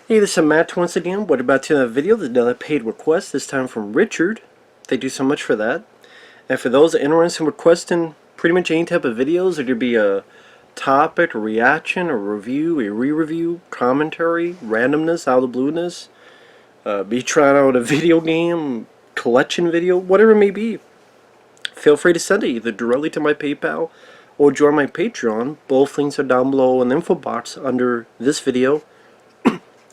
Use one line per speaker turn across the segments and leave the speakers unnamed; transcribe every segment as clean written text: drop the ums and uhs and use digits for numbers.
Hey, this is Matt once again. What about another video? There's another paid request, this time from Richard. Thank you so much for that. And for those interested in requesting pretty much any type of videos, it could be a topic, a reaction, a review, a re-review, commentary, randomness, out of the blueness, be trying out a video game, collection video, whatever it may be. Feel free to send it either directly to my PayPal or join my Patreon. Both links are down below in the info box under this video.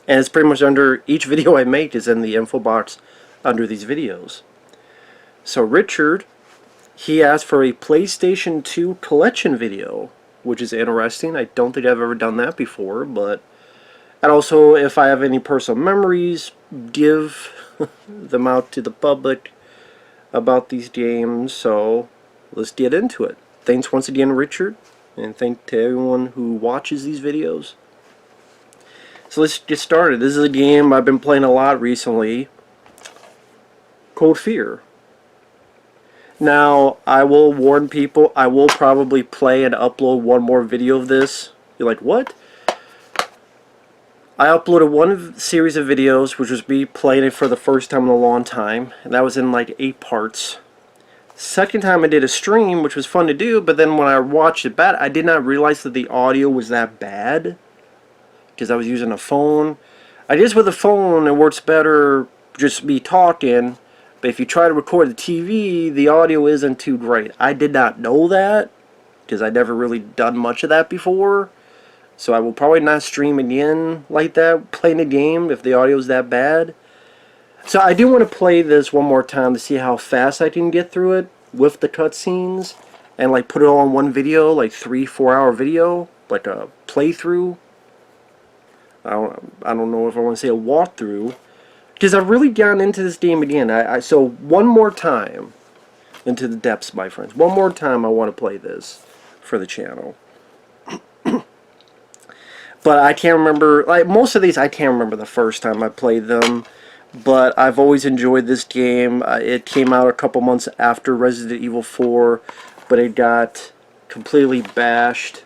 And it's pretty much under each video I make is in the info box under these videos. So Richard, he asked for a PlayStation 2 collection video, which is interesting. I don't think I've ever done that before, but and also if I have any personal memories, give them out to the public about these games. So let's get into it. Thanks once again, Richard, and thank to everyone who watches these videos. So let's get started. This is a game I've been playing a lot recently. Cold Fear. Now, I will warn people, I will probably play and upload one more video of this. You're like, what? I uploaded one series of videos, which was me playing it for the first time in a long time. And that was in like 8 parts. Second time I did a stream, which was fun to do, but then when I watched it back, I did not realize that the audio was that bad. Because I was using a phone. I guess with a phone it works better just me talking, but if you try to record the TV, the audio isn't too great. I did not know that, because I'd never really done much of that before, so I will probably not stream again like that, playing a game, if the audio is that bad. So I do want to play this one more time to see how fast I can get through it with the cutscenes, and like put it all in one video, like 3-4 hour video, like a playthrough. I don't know if I want to say a walkthrough, because I've really gotten into this game again. So one more time into the depths, my friends. One more time I want to play this for the channel. But I can't remember, like most of these I can't remember the first time I played them, but I've always enjoyed this game. It came out a couple months after Resident Evil 4, but it got completely bashed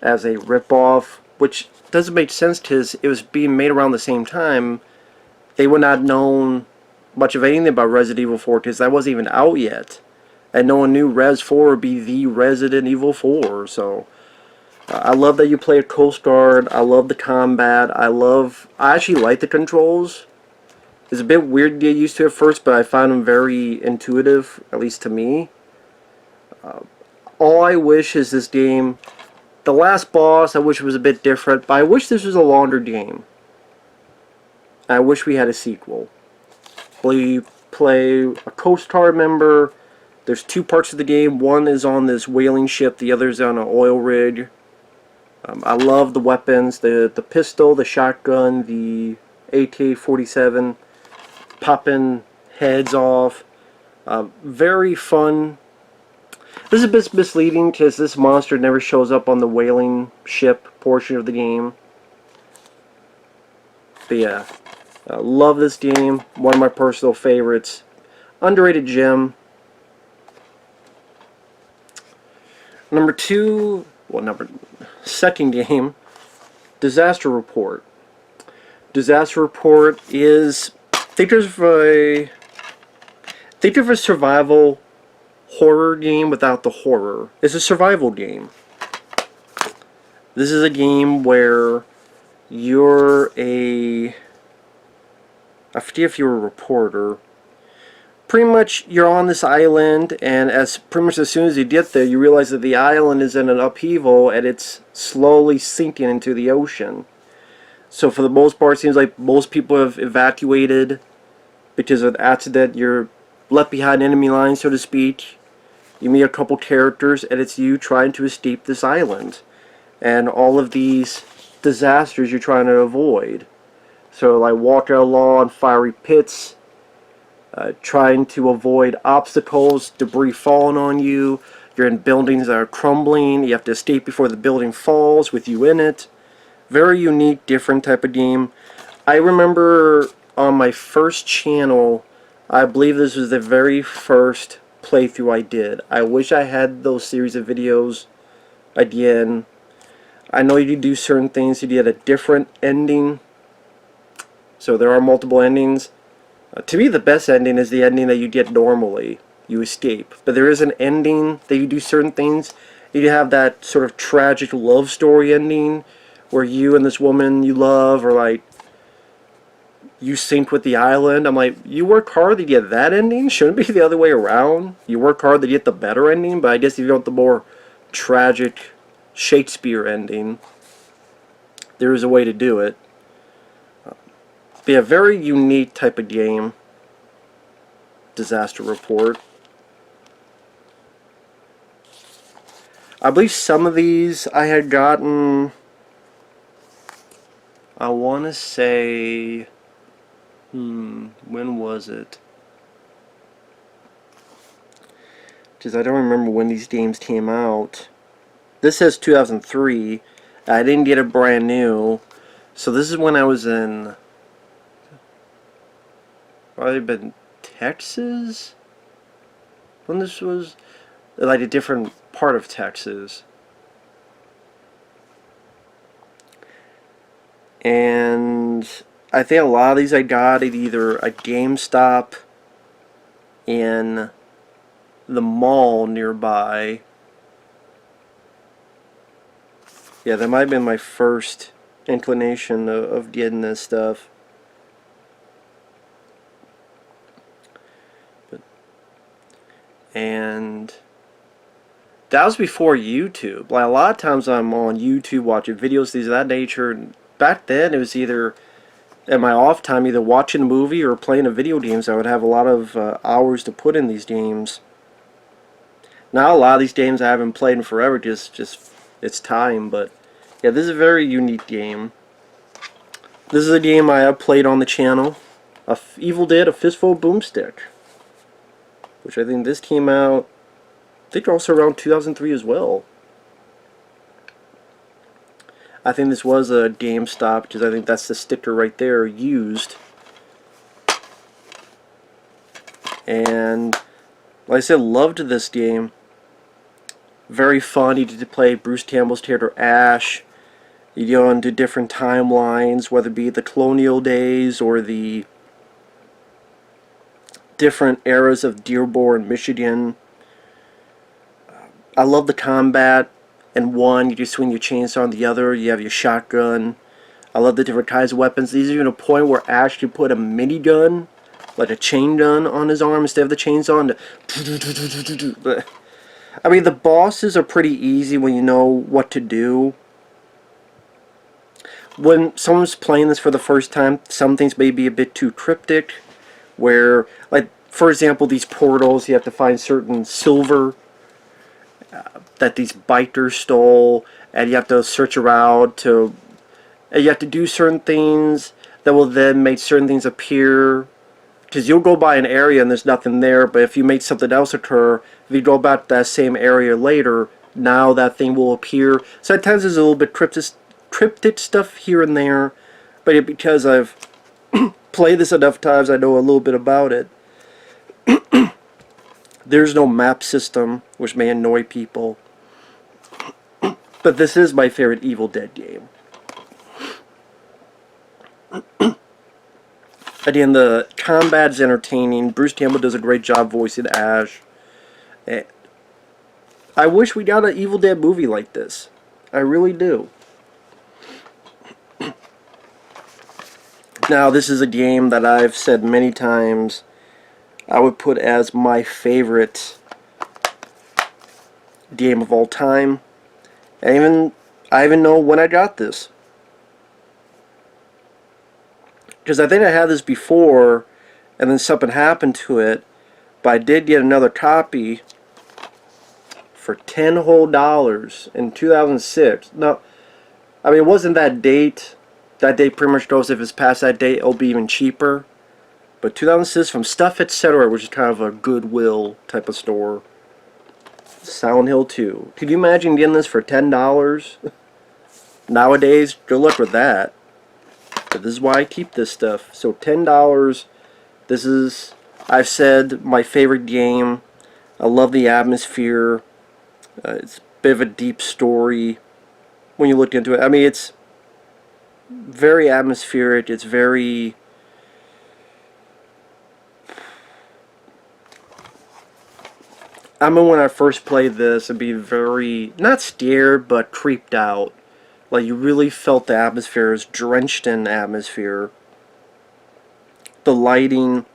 as a ripoff, which doesn't make sense because it was being made around the same time. They would not known much of anything about Resident Evil 4 because that wasn't even out yet, and no one knew Res 4 would be the Resident Evil 4. So I love that you play a Coast Guard. I love the combat. I actually like the controls. It's a bit weird to get used to at first, but I found them very intuitive, at least to me. All I wish is this game, the last boss, I wish it was a bit different, but I wish this was a longer game. I wish we had a sequel. We play a Coast Guard member. There's 2 parts of the game. One is on this whaling ship, the other is on an oil rig. I love the weapons, the pistol, the shotgun, the AK-47, popping heads off. Very fun. This is a bit misleading because this monster never shows up on the whaling ship portion of the game. But yeah, I love this game. One of my personal favorites. Underrated gem. Number 2, second game, Disaster Report. Disaster Report is, think of a survival horror game without the horror. It's a survival game. This is a game where you're I forget if you're a reporter. Pretty much you're on this island, and pretty much as soon as you get there, you realize that the island is in an upheaval and it's slowly sinking into the ocean. So for the most part, it seems like most people have evacuated because of the accident. You're left behind enemy lines, so to speak. You meet a couple characters, and it's you trying to escape this island. And all of these disasters you're trying to avoid. So like walking along fiery pits, trying to avoid obstacles, debris falling on you. You're in buildings that are crumbling. You have to escape before the building falls with you in it. Very unique, different type of game. I remember on my first channel, I believe this was the very first playthrough I did. I wish I had those series of videos again. I know you do certain things, you get a different ending So there are multiple endings. To me, the best ending is the ending that you get normally. You escape. But there is an ending that you do certain things. You have that sort of tragic love story ending where you and this woman you love are like, you synced with the island. I'm like, you work hard to get that ending? Shouldn't it be the other way around? You work hard to get the better ending, but I guess if you want the more tragic Shakespeare ending, there is a way to do it. Be a very unique type of game. Disaster Report. I believe some of these I had gotten, I want to say, when was it? Because I don't remember when these games came out. This says 2003. I didn't get it brand new. So this is when I was in, probably been Texas? When this was, like a different part of Texas. And I think a lot of these I got at either a GameStop in the mall nearby. Yeah, that might have been my first inclination of getting this stuff. And that was before YouTube. Like, a lot of times I'm on YouTube watching videos, things of that nature. And back then it was either, at my off time, either watching a movie or playing a video games. I would have a lot of hours to put in these games. Now a lot of these games I haven't played in forever, just it's time. But yeah, this is a very unique game. This is a game I have played on the channel. Evil Dead: A Fistful of Boomstick, which I think this came out, I think also around 2003 as well. I think this was a GameStop, because I think that's the sticker right there, used. And like I said, loved this game. Very fun. You get to play Bruce Campbell's character Ash. You go into different timelines, whether it be the colonial days or the different eras of Dearborn, Michigan. I love the combat. In one, you just swing your chainsaw on the other. You have your shotgun. I love the different kinds of weapons. There's even a point where Ash can put a minigun, like a chain gun, on his arm instead of the chainsaw. And I mean, the bosses are pretty easy when you know what to do. When someone's playing this for the first time, some things may be a bit too cryptic. Where, like, for example, these portals, you have to find certain silver that these bikers stole, and you have to search around to, and you have to do certain things that will then make certain things appear, because you'll go by an area and there's nothing there, but if you make something else occur, if you go back to that same area later, now that thing will appear. So at times there's a little bit cryptic stuff here and there, but because I've played this enough times, I know a little bit about it. There's no map system, which may annoy people. But this is my favorite Evil Dead game. Again, the combat is entertaining. Bruce Campbell does a great job voicing Ash. I wish we got an Evil Dead movie like this. I really do. Now, this is a game that I've said many times I would put as my favorite game of all time. I even know when I got this. Because I think I had this before, and then something happened to it. But I did get another copy for $10 whole in 2006. Now, I mean, it wasn't that date. That date pretty much goes, if it's past that date, it'll be even cheaper. But 2006 from Stuff Etc., which is kind of a Goodwill type of store. Silent Hill 2. Could you imagine getting this for $10? Nowadays, good luck with that. But this is why I keep this stuff. So $10. This is, I've said, my favorite game. I love the atmosphere. It's a bit of a deep story when you look into it. I mean, it's very atmospheric. It's very I remember when I first played this, I'd be very, not scared, but creeped out. Like, you really felt the atmosphere. It was drenched in atmosphere. The lighting.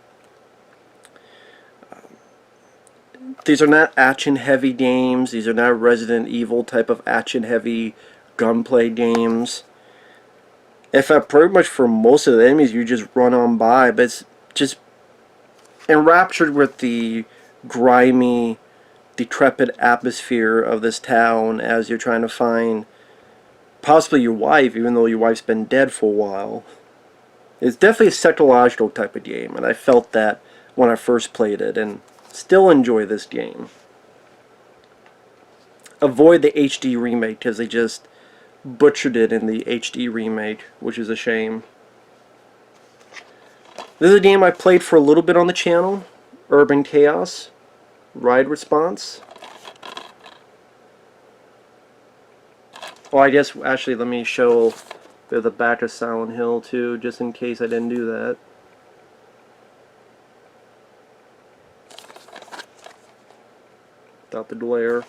These are not action-heavy games. These are not Resident Evil type of action-heavy gunplay games. In fact, pretty much for most of the enemies, you just run on by. But it's just enraptured with the grimy, decrepit atmosphere of this town as you're trying to find possibly your wife, even though your wife's been dead for a while. It's definitely a psychological type of game, and I felt that when I first played it, and still enjoy this game. Avoid the HD remake, because they just butchered it in the HD remake, which is a shame. This is a game I played for a little bit on the channel, Urban Chaos, Ride Response. Oh, I guess, actually, let me show the back of Silent Hill, too, just in case I didn't do that. Without the glare.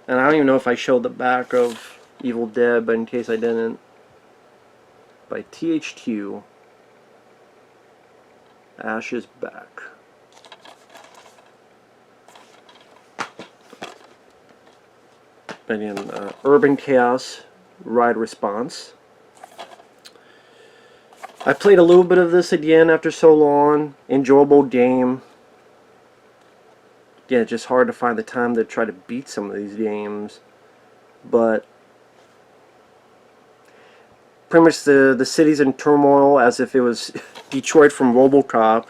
And I don't even know if I showed the back of Evil Dead, but in case I didn't. By THQ. Ash is back. Again, Urban Chaos, Ride Response. I played a little bit of this again after so long. Enjoyable game. Yeah, it's just hard to find the time to try to beat some of these games. But pretty much the city's in turmoil as if it was Detroit from RoboCop.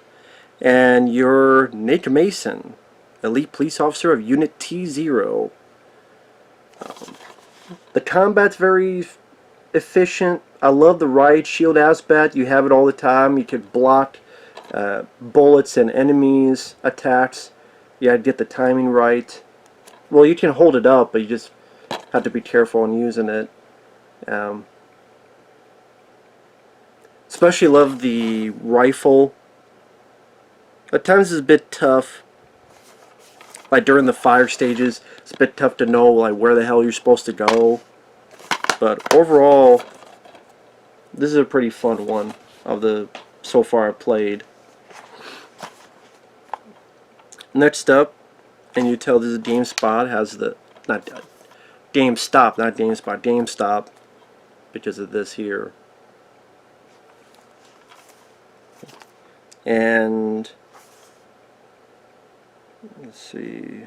And you're Nick Mason, elite police officer of Unit T0. The combat's very efficient. I love the riot shield aspect. You have it all the time. You can block bullets and enemies' attacks. You gotta get the timing right. Well, you can hold it up, but you just have to be careful in using it. Especially love the rifle. At times it's a bit tough. Like during the fire stages, it's a bit tough to know like where the hell you're supposed to go. But overall, this is a pretty fun one of the so far I've played. Next up, and you tell this is GameSpot, has the, not GameStop, not GameSpot, GameStop, because of this here. And let's see.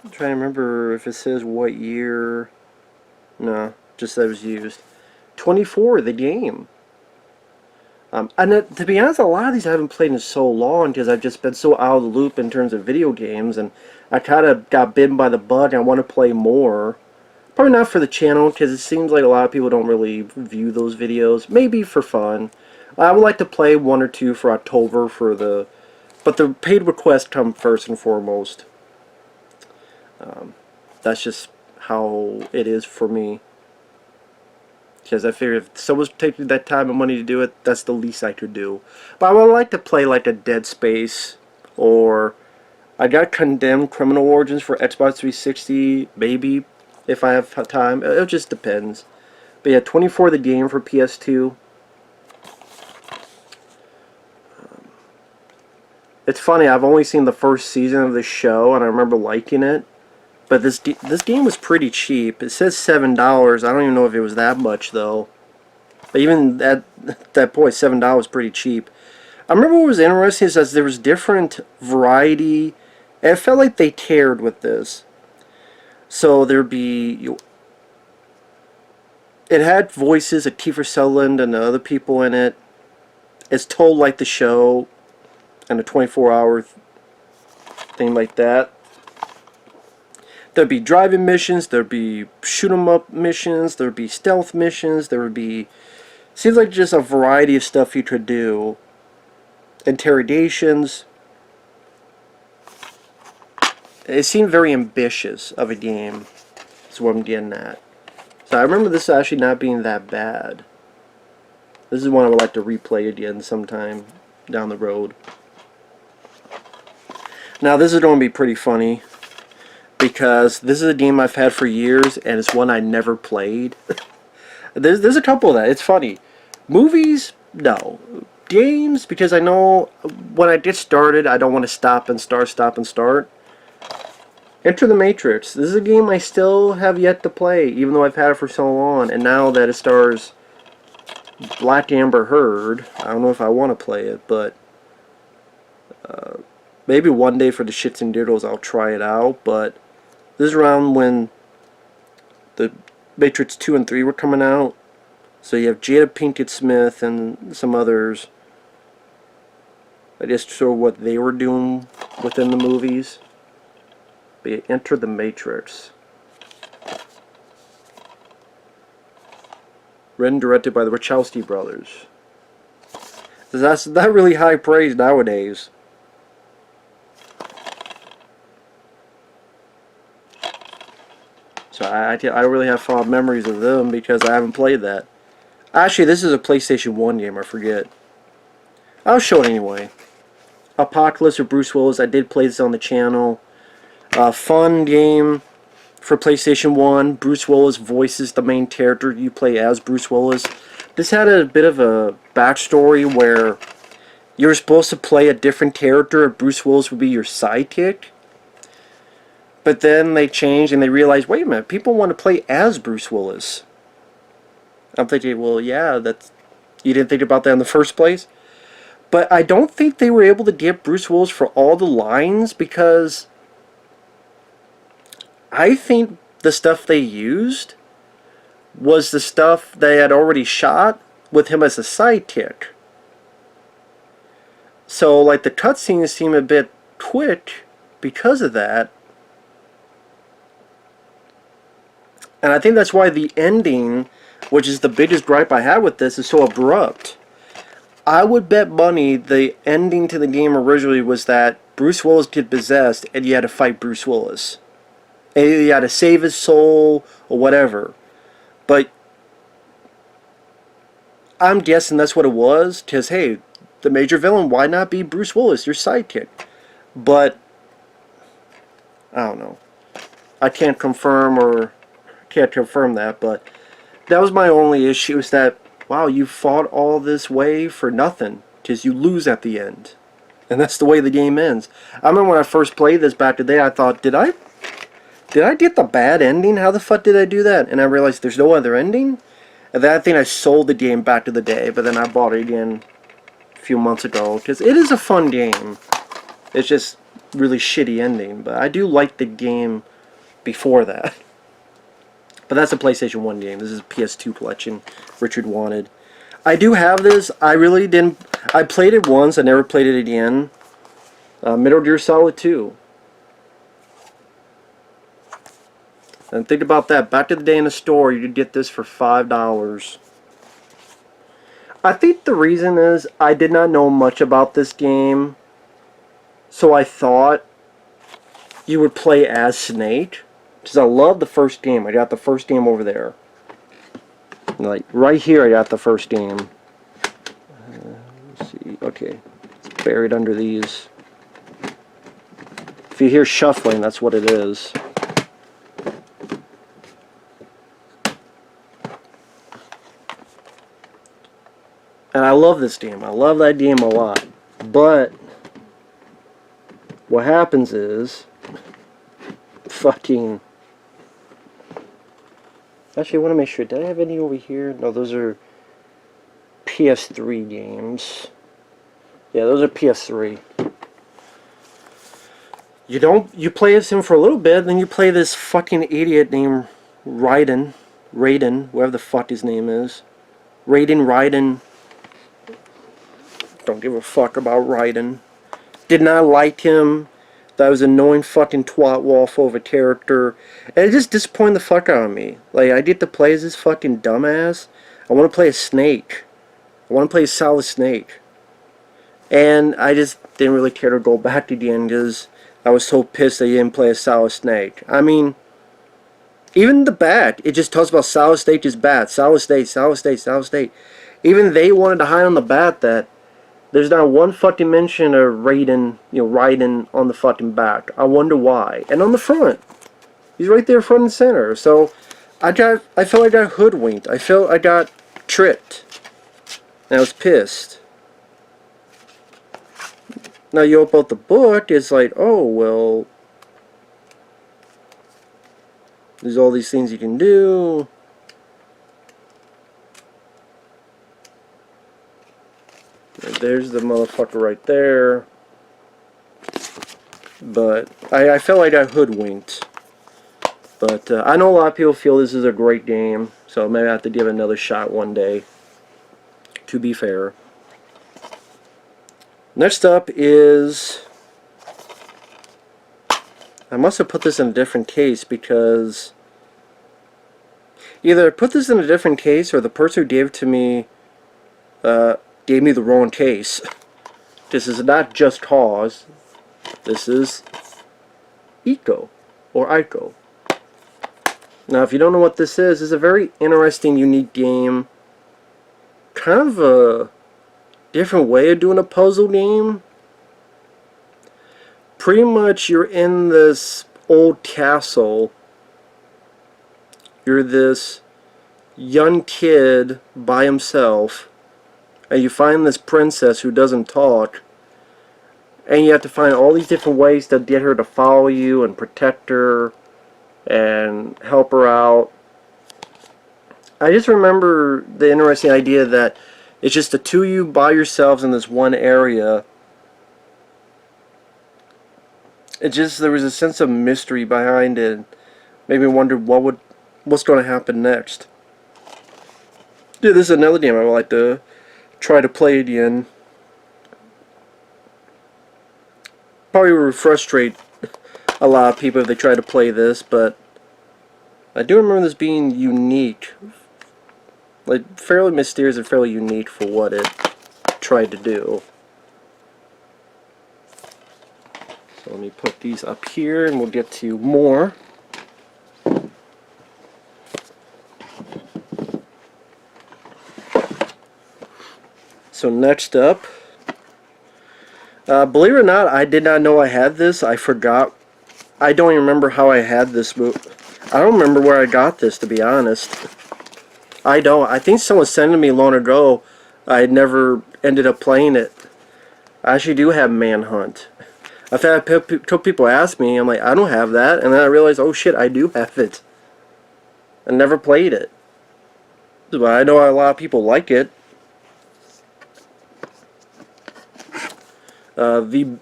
I'm trying to remember if it says what year. No, just that it was used. 24, the game. And to be honest, a lot of these I haven't played in so long because I've just been so out of the loop in terms of video games, and I kind of got bitten by the bug and I want to play more. Probably not for the channel because it seems like a lot of people don't really view those videos. Maybe for fun. I would like to play one or two for October for the... But the paid requests come first and foremost. That's just how it is for me. Because I figure if someone's taking that time and money to do it, that's the least I could do. But I would like to play like a Dead Space, or I got Condemned Criminal Origins for Xbox 360, maybe, if I have time. It just depends. But yeah, 24 the game for PS2. It's funny, I've only seen the first season of the show, and I remember liking it. But this game was pretty cheap. It says $7. I don't even know if it was that much though. But even at that point, $7 is pretty cheap. I remember what was interesting is that there was different variety, and it felt like they cared with this. So there'd be, it had voices of Kiefer Sutherland and the other people in it. It's told like the show, and a 24-hour thing like that. There'd be driving missions, there'd be shoot 'em up missions, there'd be stealth missions, there would be... Seems like just a variety of stuff you could do. Interrogations. It seemed very ambitious of a game, is what I'm getting at. So I remember this actually not being that bad. This is one I would like to replay again sometime down the road. Now this is going to be pretty funny, because this is a game I've had for years, and it's one I never played. there's a couple of that. It's funny. Movies, no. Games, because I know when I get started, I don't want to stop and start. Enter the Matrix. This is a game I still have yet to play, even though I've had it for so long. And now that it stars Black Amber Heard, I don't know if I want to play it, but maybe one day for the shits and giggles I'll try it out. But this is around when the Matrix 2 and 3 were coming out. So you have Jada Pinkett Smith and some others. I just saw what they were doing within the movies. But you Enter the Matrix. Written and directed by the Wachowski brothers. That's not really high praise nowadays. So I don't really have fond memories of them because I haven't played that. Actually, this is a PlayStation 1 game, I forget. I'll show it anyway. Apocalypse with Bruce Willis. I did play this on the channel. Fun game for PlayStation 1. Bruce Willis voices the main character. You play as Bruce Willis. This had a bit of a backstory where you were supposed to play a different character and Bruce Willis would be your sidekick. But then they changed and they realized, wait a minute, people want to play as Bruce Willis. I'm thinking, well, yeah, you didn't think about that in the first place? But I don't think they were able to get Bruce Willis for all the lines, because I think the stuff they used was the stuff they had already shot with him as a sidekick. So, like, the cutscenes seem a bit quick because of that. And I think that's why the ending, which is the biggest gripe I have with this, is so abrupt. I would bet money the ending to the game originally was that Bruce Willis get possessed and you had to fight Bruce Willis. And you had to save his soul or whatever. But I'm guessing that's what it was, because, hey, the major villain, why not be Bruce Willis, your sidekick? But I don't know. I can't confirm that, but that was my only issue, is that, wow, you fought all this way for nothing, because you lose at the end. And that's the way the game ends. I remember when I first played this back today, I thought, did I get the bad ending? How the fuck did I do that? And I realized there's no other ending. And then I think I sold the game back to the day, but then I bought it again a few months ago, because it is a fun game. It's just really shitty ending, but I do like the game before that. But that's a PlayStation 1 game. This is a PS2 collection Richard wanted. I do have this. I really didn't... I played it once. I never played it again. Metal Gear Solid 2. And think about that. Back in the day in the store, you could get this for $5. I think the reason is I did not know much about this game. So I thought you would play as Snake. Because I love the first game. I got the first game over there. Like, right here I got the first game. Let's see. Okay. It's buried under these. If you hear shuffling, that's what it is. And I love this game. I love that game a lot. But what happens is fucking... Actually, I want to make sure. Did I have any over here? No, those are PS3 games. Yeah, those are PS3. You play as him for a little bit, then you play this fucking idiot named Raiden, whatever the fuck his name is. Raiden. Don't give a fuck about Raiden. Did not like him. That was an annoying fucking twat waffle of a character. And it just disappointed the fuck out of me. Like, I get to play as this fucking dumbass. I want to play a Snake. I want to play a Solid Snake. And I just didn't really care to go back again because I was so pissed that you didn't play a Solid Snake. I mean, even the back, it just talks about Solid Snake is bad. Solid Snake. Even they wanted to hide on the bat that There's not one fucking mention of Raiden, riding on the fucking back. I wonder why. And on the front. He's right there front and center. So, I felt I got hoodwinked. I felt I got tricked. And I was pissed. Now you open up the book, it's like, oh, well, there's all these things you can do. And there's the motherfucker right there. But I felt like I got hoodwinked. But I know a lot of people feel this is a great game, so maybe I have to give it another shot one day, to be fair. Next up is... I must have put this in a different case because... either I put this in a different case or the person who gave it to me gave me the wrong case. This is not Just Cause. This is Ico, or Ico. Now, if you don't know what this is, it's a very interesting, unique game. Kind of a different way of doing a puzzle game. Pretty much, you're in this old castle. You're this young kid by himself, and you find this princess who doesn't talk, and you have to find all these different ways to get her to follow you and protect her and help her out. I just remember the interesting idea that it's just the two of you by yourselves in this one area. It just, there was a sense of mystery behind it. Made me wonder what's going to happen next. Dude, this is another game I would like to try to play again. Probably would frustrate a lot of people if they try to play this, but I do remember this being unique. Like, fairly mysterious and fairly unique for what it tried to do. So let me put these up here and we'll get to more. So next up, believe it or not, I did not know I had this. I forgot. I don't even remember how I had this movie. I don't remember where I got this, to be honest. I don't. I think someone sent it to me long ago. I never ended up playing it. I actually do have Manhunt. I've had people ask me, I'm like, I don't have that. And then I realized, oh shit, I do have it. I never played it. But I know a lot of people like it. The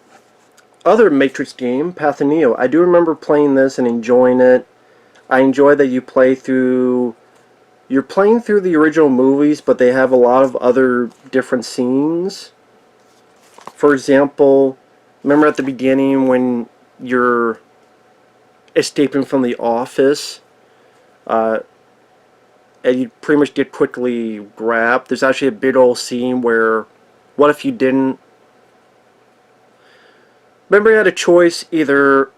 other Matrix game, Path of Neo, I do remember playing this and enjoying it. I enjoy that you play through... You're playing through the original movies, but they have a lot of other different scenes. For example, remember at the beginning when you're escaping from the office, and you pretty much get quickly grabbed. There's actually a big old scene where, what if you didn't? Remember you had a choice, either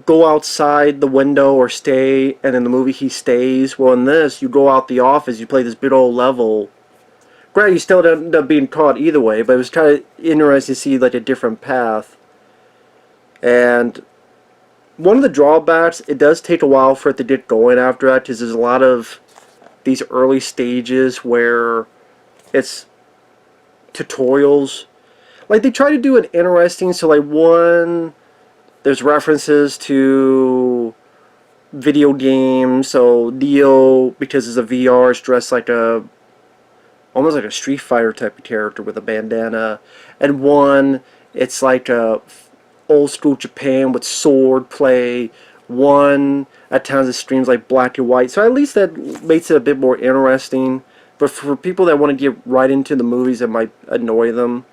go outside the window or stay, and in the movie he stays. Well, in this, you go out the office, you play this big old level. Granted, you still end up being caught either way, but it was kind of interesting to see like a different path. And one of the drawbacks, it does take a while for it to get going after that, because there's a lot of these early stages where it's tutorials. Like, they try to do it interesting, so like one, there's references to video games, so Neo, because it's a VR, is dressed like almost like a Street Fighter type of character with a bandana, and one, it's like a old school Japan with sword play. One, at times it streams like black and white, so at least that makes it a bit more interesting. But for people that want to get right into the movies, it might annoy them.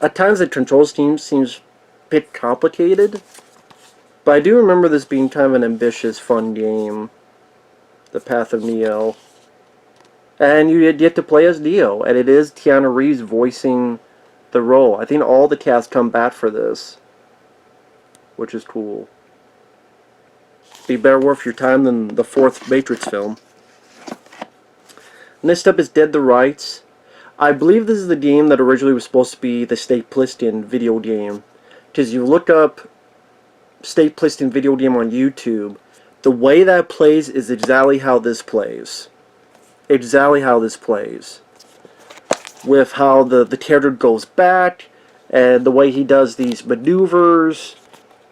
At times the control scheme seems a bit complicated, but I do remember this being kind of an ambitious, fun game, The Path of Neo. And you get to play as Neo, and it is Keanu Reeves voicing the role. I think all the cast come back for this, which is cool. Be better worth your time than the fourth Matrix film. Next up is Dead to Rights. I believe this is the game that originally was supposed to be the State Pliston video game. Because you look up State Pliston video game on YouTube, the way that plays is exactly how this plays. Exactly how this plays. With how the character goes back, and the way he does these maneuvers.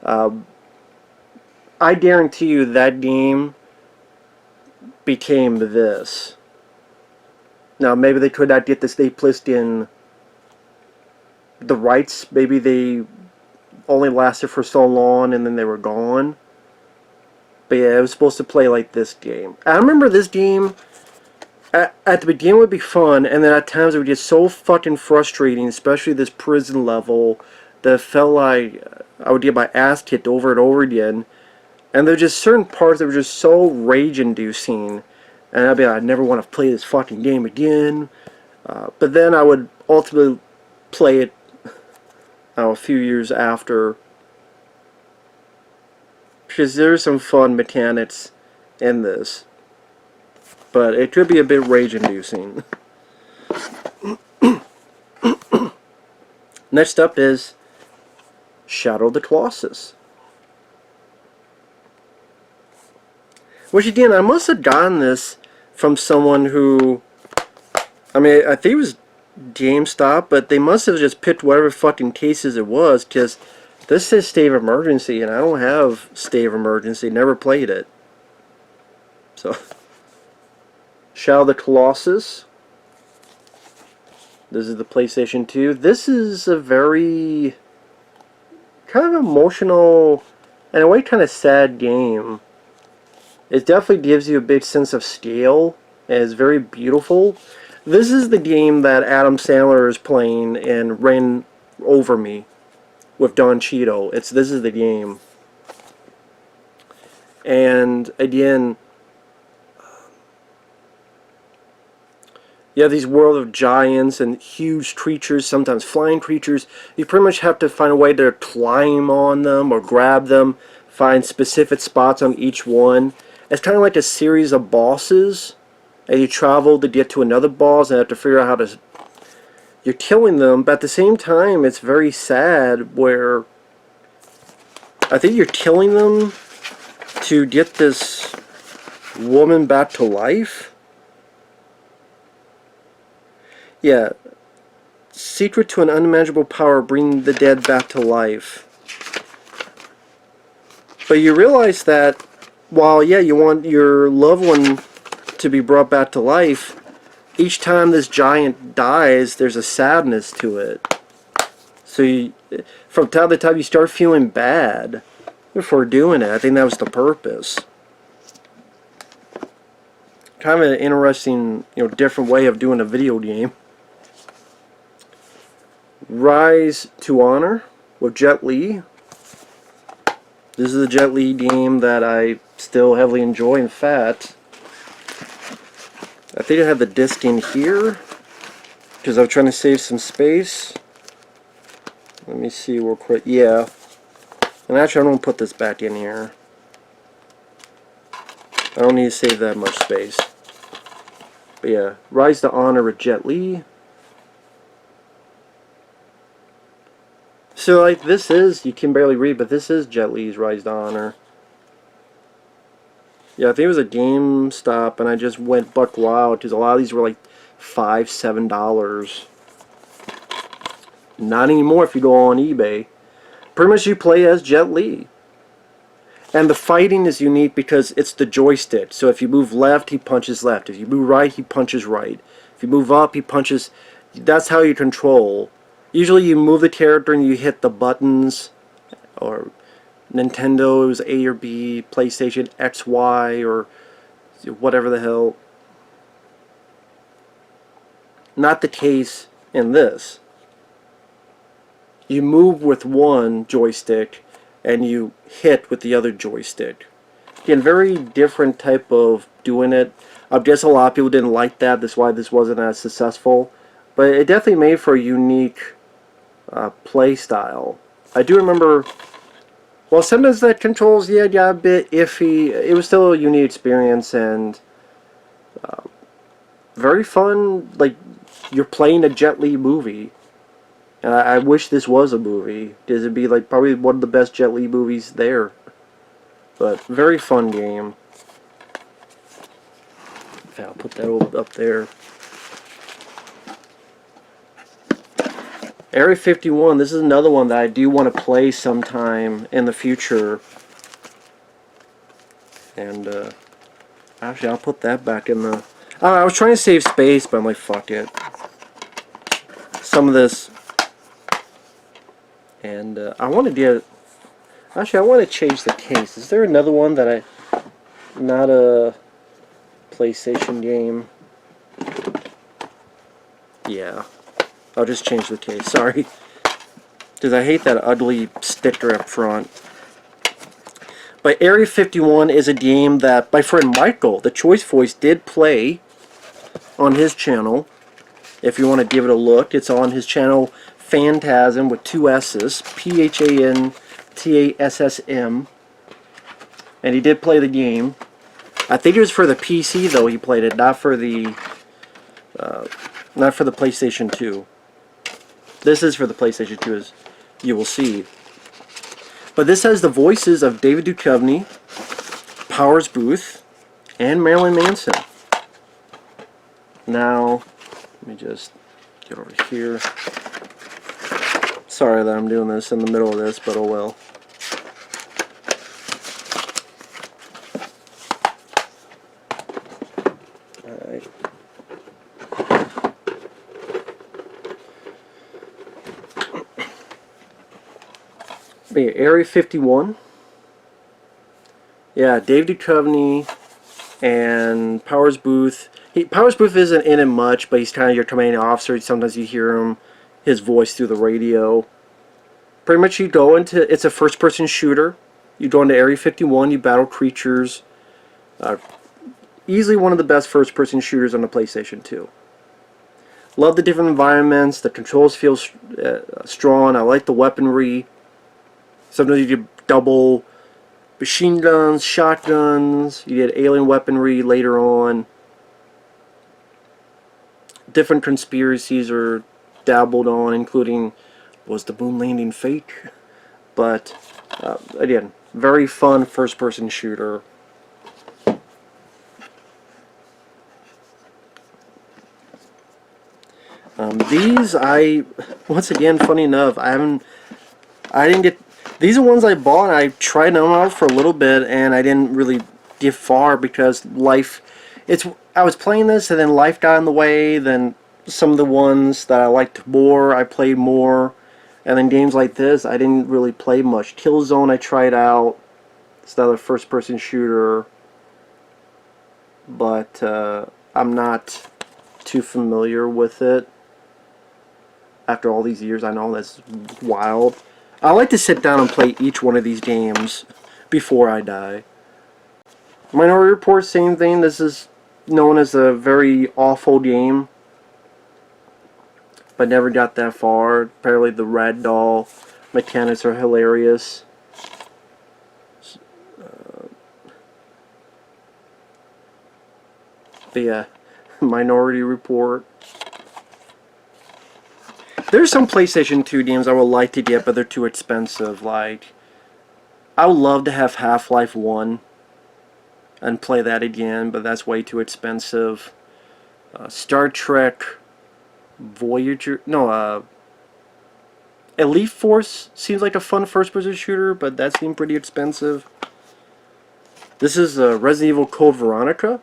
I guarantee you that game became this. Now, maybe they could not get the State Pliston the rights. Maybe they only lasted for so long and then they were gone. But yeah, it was supposed to play like this game. I remember this game, at the beginning would be fun, and then at times it would get so fucking frustrating, especially this prison level, that it felt like I would get my ass kicked over and over again. And there were just certain parts that were just so rage-inducing. And I'd be like, I never want to play this fucking game again. But then I would ultimately play it a few years after. Because there's some fun mechanics in this. But it could be a bit rage-inducing. Next up is Shadow of the Colossus. Which again, I must have gotten this from someone who, I mean, I think it was GameStop, but they must have just picked whatever fucking cases it was, because this says State of Emergency, and I don't have State of Emergency, never played it. So, Shadow of the Colossus. This is the PlayStation 2. This is a very kind of emotional, and in a way kind of sad game. It definitely gives you a big sense of scale, and it's very beautiful. This is the game that Adam Sandler is playing in Ran Over Me with Don Cheadle. This is the game. And again, you have these world of giants and huge creatures, sometimes flying creatures. You pretty much have to find a way to climb on them or grab them, find specific spots on each one. It's kind of like a series of bosses, and you travel to get to another boss and have to figure out how to... You're killing them, but at the same time, it's very sad where I think you're killing them to get this woman back to life. Yeah. Secret to an unimaginable power, bring the dead back to life. But you realize that while, yeah, you want your loved one to be brought back to life, each time this giant dies, there's a sadness to it. So from time to time, you start feeling bad for doing it. I think that was the purpose. Kind of an interesting, different way of doing a video game. Rise to Honor with Jet Li. This is a Jet Li game that I still heavily enjoy. In fact, I think I have the disc in here because I was trying to save some space. Let me see real quick. Yeah. And actually, I'm going to put this back in here. I don't need to save that much space. But yeah, Rise to Honor with Jet Li. So, like, this is, you can barely read, but this is Jet Li's Rise to Honor. Yeah, I think it was a GameStop, and I just went buck wild, because a lot of these were like $5, $7. Not anymore if you go on eBay. Pretty much you play as Jet Li. And the fighting is unique because it's the joystick. So if you move left, he punches left. If you move right, he punches right. If you move up, he punches... That's how you control. Usually you move the character and you hit the buttons, or Nintendo, it was A or B, PlayStation, X, Y, or whatever the hell. Not the case in this. You move with one joystick and you hit with the other joystick. Again, very different type of doing it. I guess a lot of people didn't like that, that's why this wasn't as successful. But it definitely made for a unique play style. I do remember, well, sometimes that controls, yeah, got a bit iffy. It was still a unique experience and very fun. Like, you're playing a Jet Li movie. And I wish this was a movie, because it'd be like probably one of the best Jet Li movies there. But very fun game. Okay, I'll put that up there. Area 51, this is another one that I do want to play sometime in the future. And, actually, I'll put that back in the... I was trying to save space, but I'm like, fuck it. Some of this... And, I want to get... Actually, I want to change the case. Is there another one that I... Not a PlayStation game? Yeah. I'll just change the case, sorry. Because I hate that ugly sticker up front. But Area 51 is a game that my friend Michael, the Choice Voice, did play on his channel. If you want to give it a look, it's on his channel Phantasm with 2 S's. Phantasm. And he did play the game. I think it was for the PC though he played it, not for the PlayStation 2. This is for the PlayStation 2, as you will see. But this has the voices of David Duchovny, Powers Booth, and Marilyn Manson. Now, let me just get over here. Sorry that I'm doing this in the middle of this, but oh well. Alright. Area 51. Yeah, Dave Duchovny and Powers Booth. Powers Booth isn't in it much, but he's kind of your commanding officer. Sometimes you hear his voice through the radio. Pretty much you go into, it's a first-person shooter. You go into Area 51, you battle creatures. Easily one of the best first-person shooters on the PlayStation 2. Love the different environments. The controls feel strong. I like the weaponry. Sometimes you get double machine guns, shotguns. You get alien weaponry later on. Different conspiracies are dabbled on, including, was the moon landing fake? But, again, very fun first-person shooter. These, once again, funny enough, I didn't get, these are ones I bought, and I tried them out for a little bit, and I didn't really get far because life, I was playing this, and then life got in the way, then some of the ones that I liked more, I played more, and then games like this, I didn't really play much. Killzone I tried out, it's another first-person shooter, but I'm not too familiar with it. After all these years, I know that's wild. I like to sit down and play each one of these games before I die. Minority Report, same thing. This is known as a very awful game, but never got that far. Apparently the ragdoll mechanics are hilarious. But yeah, Minority Report. There's some PlayStation 2 games I would like to get, but they're too expensive. Like, I would love to have Half-Life 1 and play that again, but that's way too expensive. Star Trek Voyager, no, Elite Force seems like a fun first-person shooter, but that seemed pretty expensive. This is Resident Evil Code Veronica.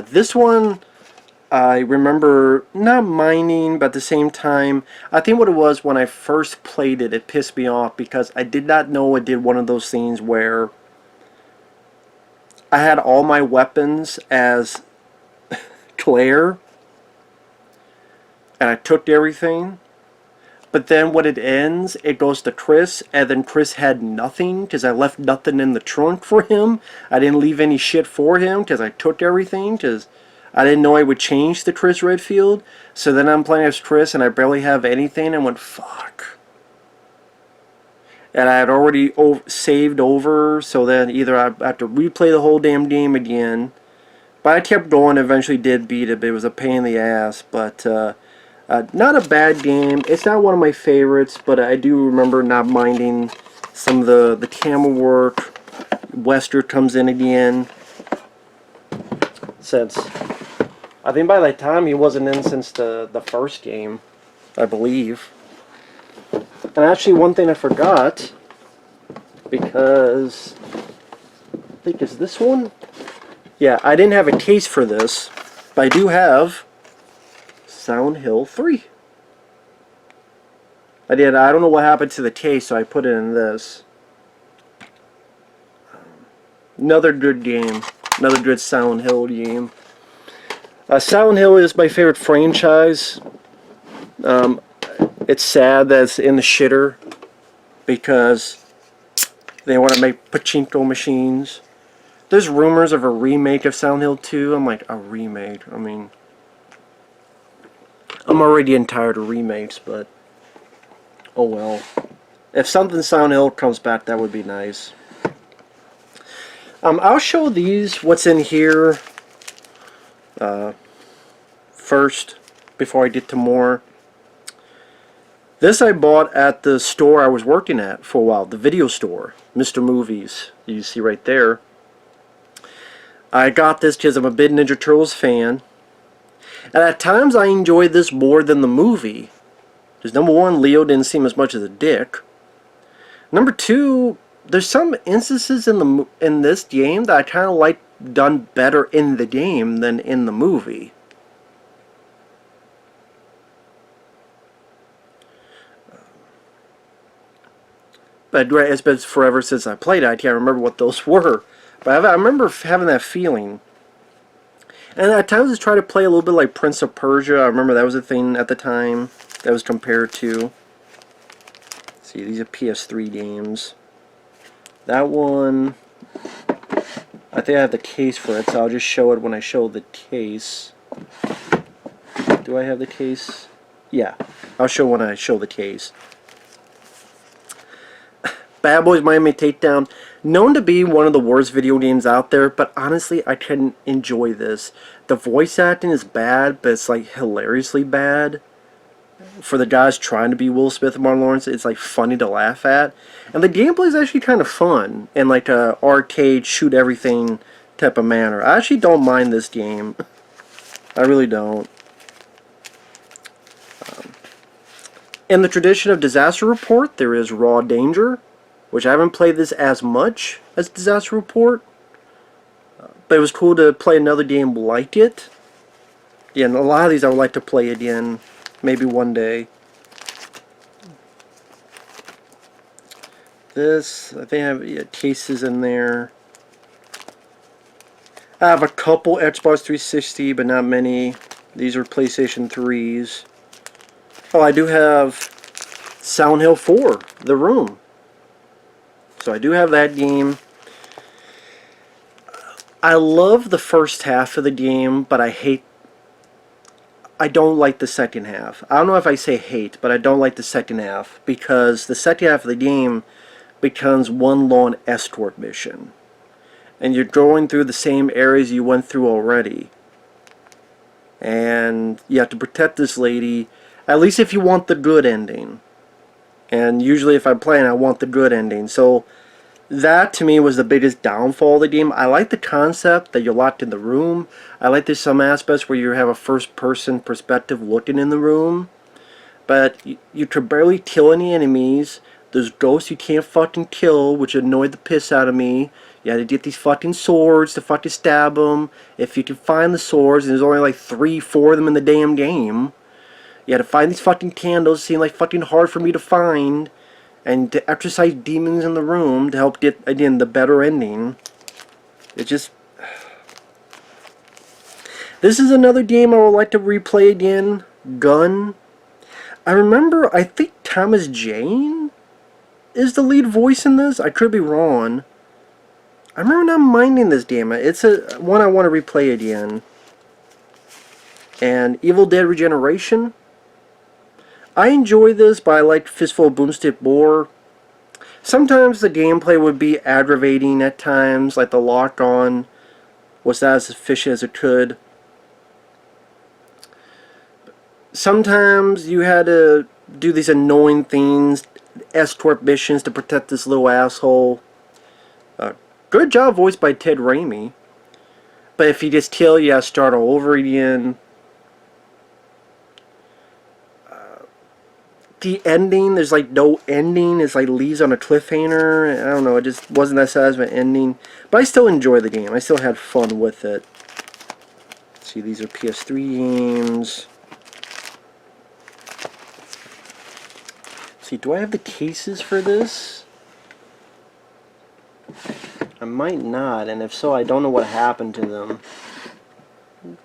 This one, I remember not minding, but at the same time, I think what it was when I first played it, it pissed me off because I did not know it did one of those things where I had all my weapons as Claire, and I took everything, but then when it ends, it goes to Chris, and then Chris had nothing because I left nothing in the trunk for him. I didn't leave any shit for him because I took everything because I didn't know I would change to Chris Redfield. So then I'm playing as Chris and I barely have anything and went, fuck. and I had already saved over, so then either I have to replay the whole damn game again. But I kept going, eventually did beat it, but it was a pain in the ass. But not a bad game. It's not one of my favorites, but I do remember not minding some of the camera work. Wester comes in again. Since I think by that time he wasn't in since the first game, I believe. And actually, one thing I forgot, because I think it's this one. Yeah, I didn't have a case for this, but I do have Silent Hill 3. I did. I don't know what happened to the case, so I put it in this. Another good game. Another good Silent Hill game. Silent Hill is my favorite franchise. It's sad that it's in the shitter because they want to make pachinko machines. There's rumors of a remake of Silent Hill 2. I'm like, a remake? I mean, I'm already getting tired of remakes, but oh well. If something Silent Hill comes back, that would be nice. I'll show these, what's in here, first, before I get to more. This I bought at the store I was working at for a while, the video store, Mr. Movies, you see right there. I got this because I'm a big Ninja Turtles fan. And at times I enjoyed this more than the movie. Because number one, Leo didn't seem as much as a dick. Number two, there's some instances in this game that I kind of like done better in the game than in the movie. But it's been forever since I played it. I can't remember what those were. But I remember having that feeling. And at times I try to play a little bit like Prince of Persia. I remember that was a thing at the time that was compared to. Let's see, these are PS3 games. That one, I think I have the case for it, so I'll just show it when I show the case. Do I have the case? Yeah, I'll show when I show the case. Bad Boys Miami Takedown, known to be one of the worst video games out there, but honestly, I couldn't enjoy this. The voice acting is bad, but it's like hilariously bad. For the guys trying to be Will Smith and Martin Lawrence, it's like funny to laugh at. And the gameplay is actually kind of fun, in like a arcade, shoot everything type of manner. I actually don't mind this game. I really don't. In the tradition of Disaster Report, there is Raw Danger, which I haven't played this as much as Disaster Report, but it was cool to play another game like it. Yeah, and a lot of these I would like to play again, maybe one day. This, I think I have cases in there. I have a couple Xbox 360, but not many. These are PlayStation 3s. Oh, I do have Silent Hill 4, The Room. So I do have that game. I love the first half of the game, but I don't like the second half. I don't know if I say hate, but I don't like the second half, because the second half of the game becomes one long escort mission. And you're going through the same areas you went through already. And you have to protect this lady, at least if you want the good ending. And usually if I'm playing, I want the good ending. So that to me was the biggest downfall of the game. I like the concept that you're locked in the room. I like there's some aspects where you have a first person perspective looking in the room. But you could barely kill any enemies. There's ghosts you can't fucking kill, which annoyed the piss out of me. You had to get these fucking swords to fucking stab them. If you can find the swords, and there's only like 3, 4 of them in the damn game. You had to find these fucking candles. It seemed like fucking hard for me to find. And to exercise demons in the room to help get, again, the better ending. It just... This is another game I would like to replay again. Gun. I remember, I think Thomas Jane is the lead voice in this. I could be wrong. I remember not minding this game. It's one I want to replay again. And Evil Dead Regeneration. I enjoy this, but I like Fistful of Boomstick more. Sometimes the gameplay would be aggravating at times, like the lock-on was not as efficient as it could. Sometimes you had to do these annoying things, escort missions to protect this little asshole. Good job voiced by Ted Raimi. But if you just kill, you gotta start all over again. The ending, there's like no ending. It's like leaves on a cliffhanger. I don't know, it just wasn't that satisfying ending. But I still enjoy the game. I still had fun with it. See, these are PS3 games. See, do I have the cases for this? I might not, and if so, I don't know what happened to them.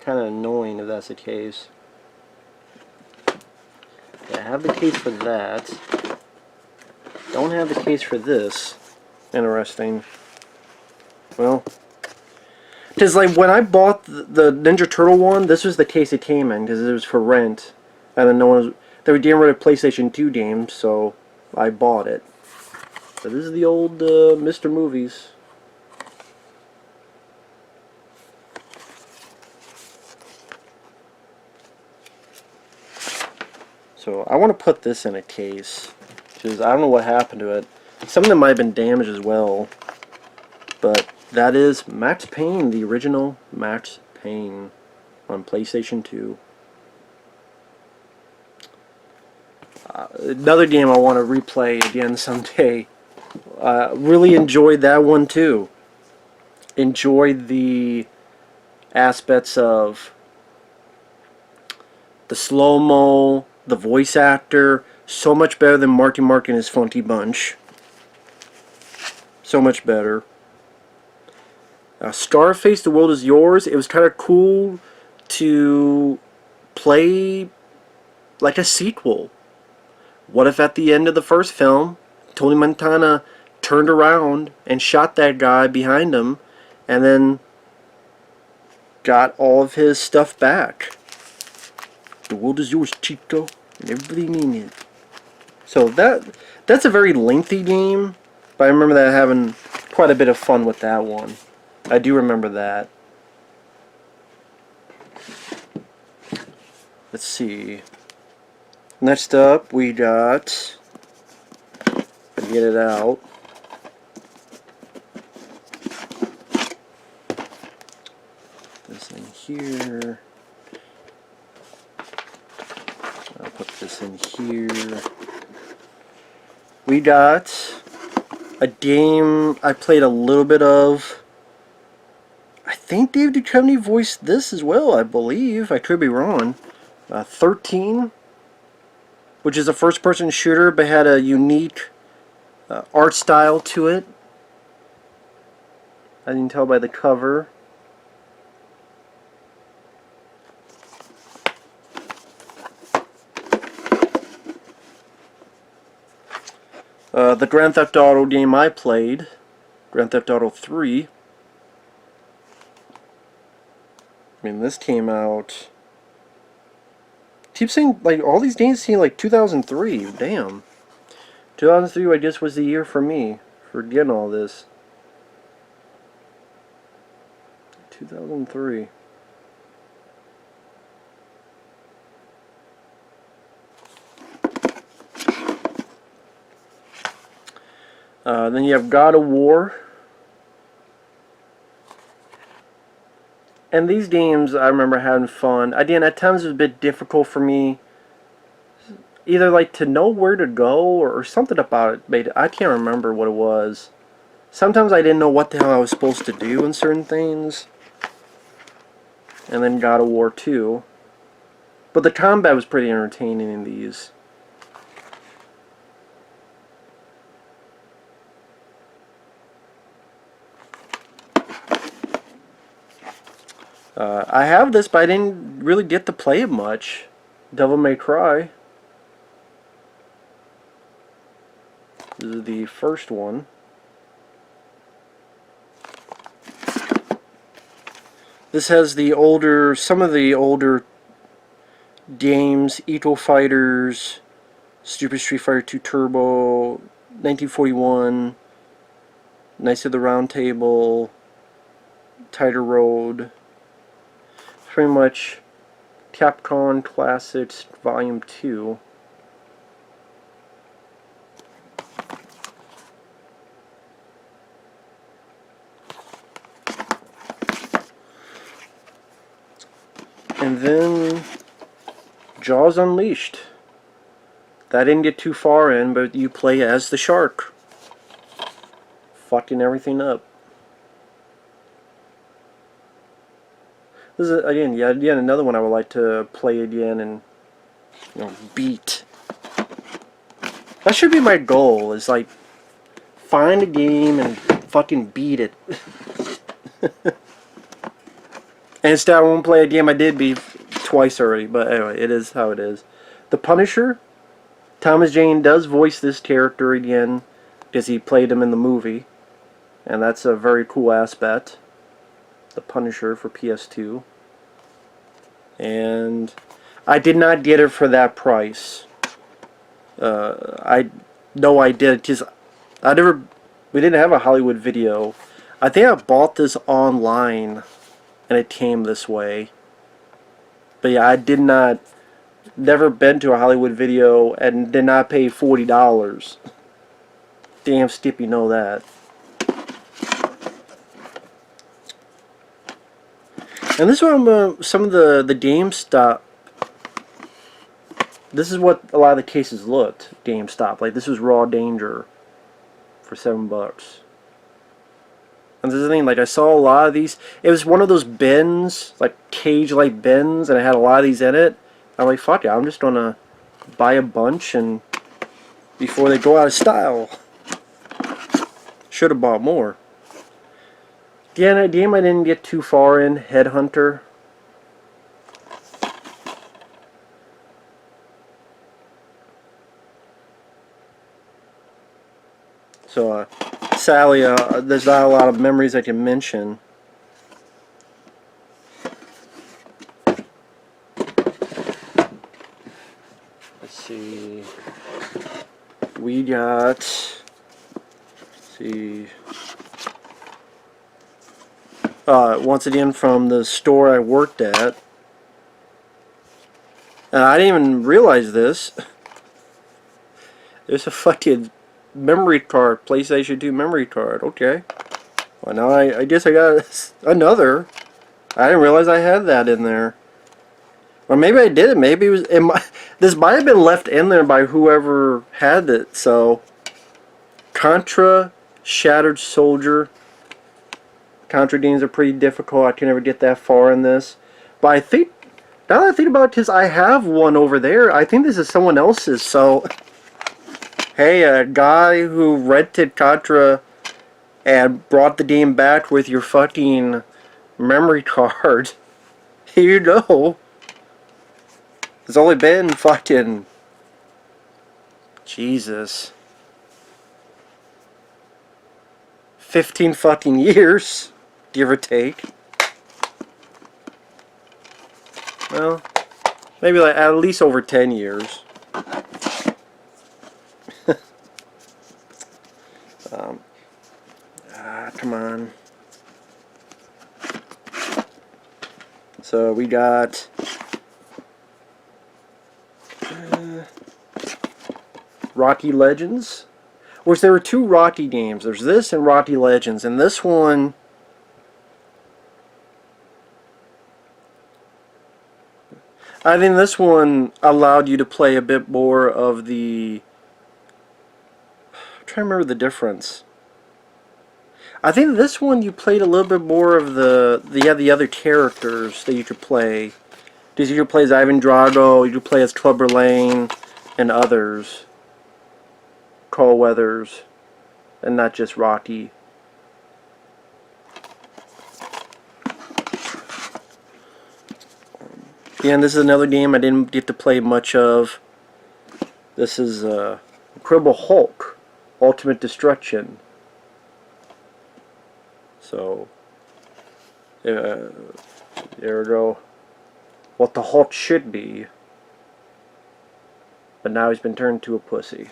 Kind of annoying if that's the case. I have the case for that. Don't have the case for this. Interesting. Well, because like when I bought the Ninja Turtle one, this was the case it came in because it was for rent, and then no one was, they were getting rid of PlayStation 2 games, so I bought it. So this is the old Mr. Movies. So I want to put this in a case, because I don't know what happened to it. Some of them might have been damaged as well. But that is Max Payne, the original Max Payne on PlayStation 2. Another game I want to replay again someday. Really enjoyed that one too. Enjoyed the aspects of the slow-mo, the voice actor, so much better than Marky Mark and his Funky Bunch. So much better. Scarface, The World Is Yours. It was kind of cool to play like a sequel. What if at the end of the first film, Tony Montana turned around and shot that guy behind him and then got all of his stuff back? The world is yours, Chico, and everybody needs it. So that's a very lengthy game, but I remember that having quite a bit of fun with that one. I do remember that. Let's see. Next up, we got... get it out. This in here. I'll put this in here. We got a game I played a little bit of. I think Dave Duchovny voiced this as well, I believe. I could be wrong. 13, which is a first-person shooter, but had a unique art style to it. I can tell by the cover. The Grand Theft Auto game I played, Grand Theft Auto 3. I mean, this came out... keep saying, like, all these games seem like 2003. Damn. 2003, I guess, was the year for me for getting all this. 2003. Then you have God of War. And these games, I remember having fun. Again, at times it was a bit difficult for me. Either like to know where to go or something about it made it. I can't remember what it was. Sometimes I didn't know what the hell I was supposed to do in certain things. And then God of War 2. But the combat was pretty entertaining in these. I have this, but I didn't really get to play it much. Devil May Cry. This is the first one. This has the older, some of the older games, Eco Fighters, Super Street Fighter 2 Turbo, 1941, Knights of the Round Table, Tighter Road. Pretty much Capcom Classics Volume 2. And then Jaws Unleashed. That didn't get too far in, but you play as the shark, fucking everything up. This is again another one I would like to play again and, you know, beat. That should be my goal, is like find a game and fucking beat it. And instead I won't play a game I did beat twice already, but anyway, it is how it is. The Punisher, Thomas Jane does voice this character again, because he played him in the movie, and that's a very cool aspect. The Punisher for PS2. And I did not get it for that price. I know I did, because we didn't have a Hollywood Video. I think I bought this online and it came this way. But yeah, I did not, never been to a Hollywood Video and did not pay $40. Damn Skippy know that. And this one, some of the GameStop, this is what a lot of the cases looked, GameStop. Like, this was Raw Danger for $7. And this is the thing, like, I saw a lot of these. It was one of those bins, like cage-like bins, and it had a lot of these in it. I'm like, fuck it, I'm just gonna buy a bunch and before they go out of style. Should have bought more. The game I didn't get too far in, Headhunter. So, sadly, there's not a lot of memories I can mention. Let's see. We got... Let's see... once again from the store I worked at. And I didn't even realize this. There's a fucking memory card, PlayStation 2 memory card. Okay. Well, now I guess I got another. I didn't realize I had that in there. Or maybe I did. Maybe it was. This might have been left in there by whoever had it. So, Contra, Shattered Soldier. Contra games are pretty difficult. I can never get that far in this. But I think, now that I think about it, because I have one over there, I think this is someone else's. So, hey, a guy who rented Contra and brought the game back with your fucking memory card, you know, it's only been fucking, Jesus, 15 fucking years, give or take. Well, maybe like at least over 10 years. Come on. So we got Rocky Legends. Which there were two Rocky games. There's this and Rocky Legends. And this one, I think this one allowed you to play a bit more of the, I'm trying to remember the difference. I think this one you played a little bit more of the other characters that you could play. Because you could play as Ivan Drago, you could play as Clubber Lang, and others. Carl Weathers, and not just Rocky. Yeah, and this is another game I didn't get to play much of. This is Incredible Hulk, Ultimate Destruction. So, there we go. What the Hulk should be. But now he's been turned to a pussy.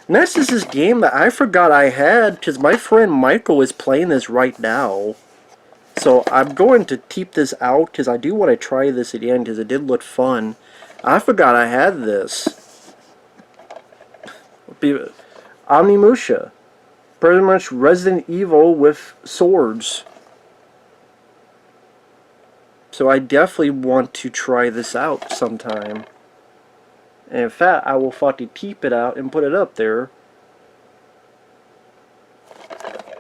Next is this game that I forgot I had because my friend Michael is playing this right now. So I'm going to keep this out because I do want to try this at the end because it did look fun. I forgot I had this. Onimusha. Pretty much Resident Evil with swords. So I definitely want to try this out sometime. And in fact, I will fucking keep it out and put it up there.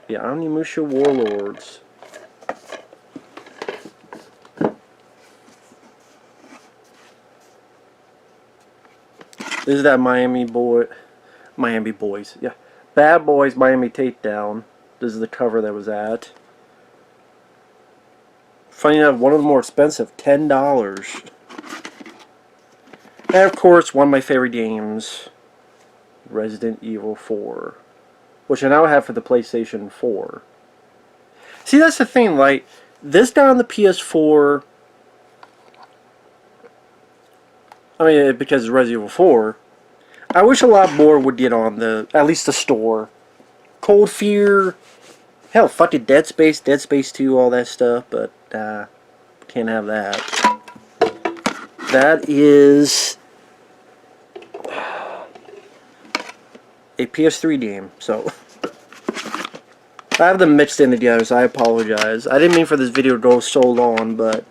The Onimusha Warlords. This is that Miami Boys, yeah. Bad Boys Miami Takedown. This is the cover that was at. Funny enough, one of the more expensive, $10. And of course, one of my favorite games, Resident Evil 4. Which I now have for the PlayStation 4. See, that's the thing, like, this got on the PS4, I mean, because it's Resident Evil 4. I wish a lot more would get on at least the store. Cold Fear, hell, fucking Dead Space 2, all that stuff, but, can't have that. That is a PS3 game, so I have them mixed in together, so I apologize. I didn't mean for this video to go so long, but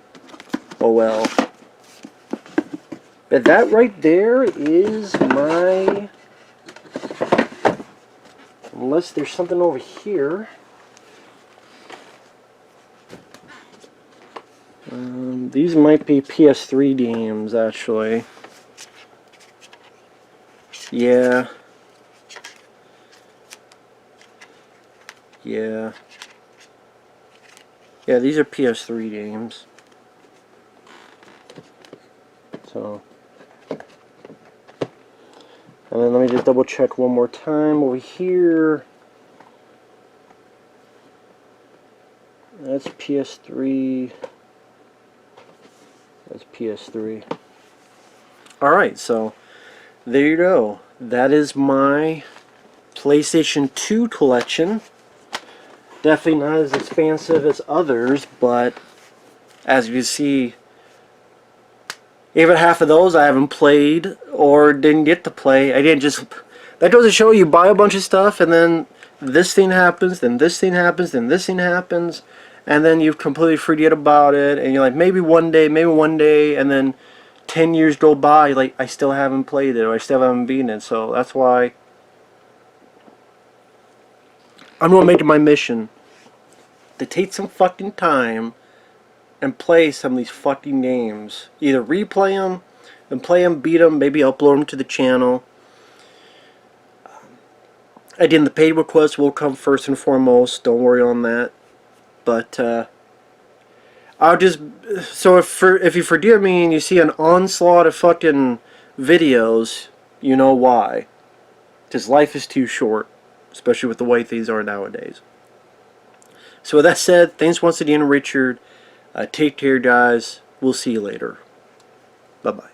oh well. But that right there is my, unless there's something over here. These might be PS3 games, actually. Yeah. Yeah. Yeah, these are PS3 games. So. And then let me just double check one more time over here. That's PS3. That's PS3. Alright, so there you go. That is my PlayStation 2 collection. Definitely not as expansive as others, but as you can see, even half of those I haven't played or didn't get to play. I didn't just... That goes to show you buy a bunch of stuff and then this thing happens, then this thing happens, then this thing happens, and then you completely forget about it, and you're like, maybe one day, and then 10 years go by, like, I still haven't played it, or I still haven't beaten it, so that's why I'm going to make it my mission to take some fucking time and play some of these fucking games. Either replay them, and play them, beat them, maybe upload them to the channel. Again, the paid requests will come first and foremost, don't worry on that. But, I'll just, so if you forgive me and you see an onslaught of fucking videos, you know why. Because life is too short, especially with the way things are nowadays. So with that said, thanks once again, Richard. Take care, guys. We'll see you later. Bye-bye.